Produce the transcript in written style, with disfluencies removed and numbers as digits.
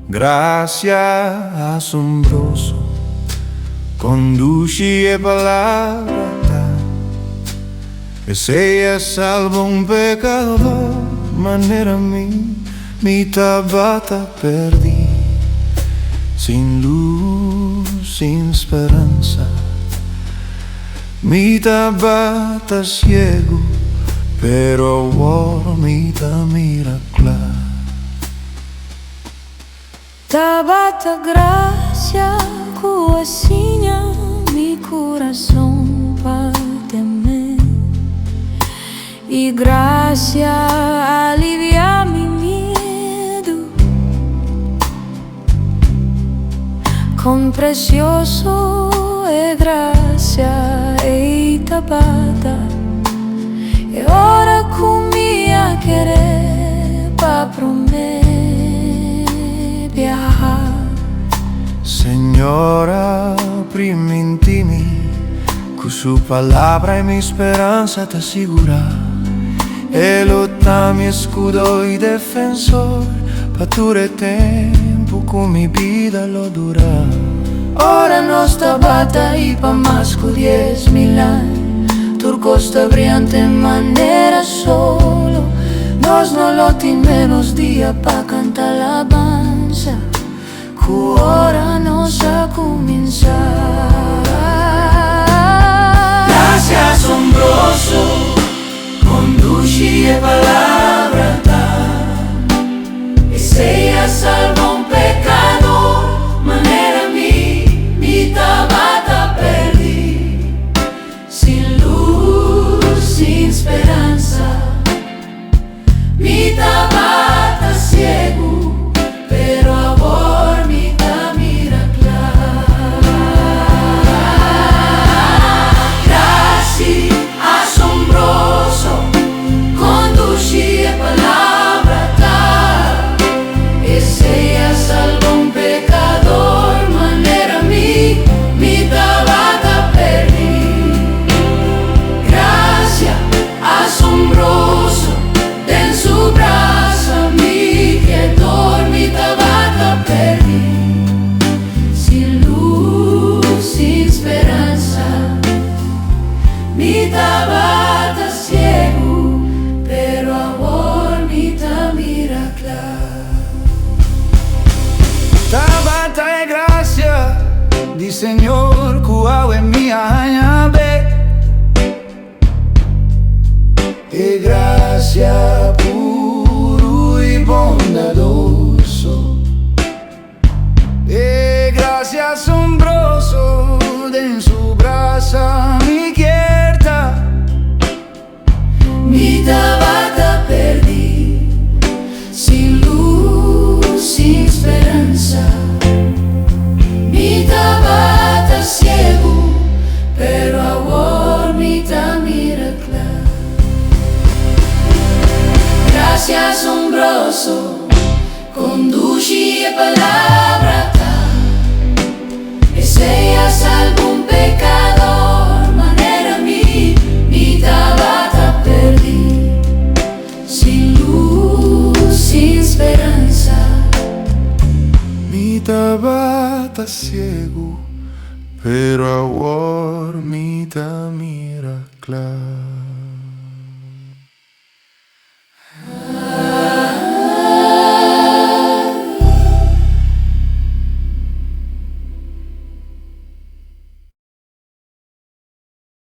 Gracia asombroso, conduci e palavra e sei a salvo un pecador, manera mi tabata perdi, sin luz, sin esperanza, mi tabata ciego, pero ahora mi miracla. Tabata gracia cuacinha mi corazón parte a mí, y gracia alivia mi miedo con precioso e gracia e tabata, e ora comi a querer pa prometer. Señora, prima intimi, con su palabra e mi speranza t'assicura, e lotta mi escudo y defensor, pa dure tempo con mi vida lo dura. Ora no sta bata y pa más que 10.000 años, turco sta brillante en manera solo, nos no lo tin menos día pa cantar alabanza, que ora nos a comenzar. Gracia asombroso, conduci e palabra e sei a salvo un pecador, manera mi tabata perdi, sin luz, sin esperanza, mi tabata ciego, pero ahora mi miracla. Gracia asombroso, conduci e palabra e sei a salvo un pecador, manera mi tabata perdi. Gracia asombroso, en su brazo mi quietor, mi tabata perdi, sin luz, sin esperanza, mi tabata ciego, pero ahora mi miracla. Tabata e gracia di Señor, cuau e mia añabe, e gracia puro y bondadoso, e gracia asombroso, en su brasa mi quieta, Mi tabata perdí, sin luz, sin esperanza, mi tabata ciego, pero ahora mi miracla. Gracia asombroso, conduci e palabra e sei a salvo un pecador, manera mi tabata perdi, sin luz, sin esperanza, mi tabata ciego, pero ahora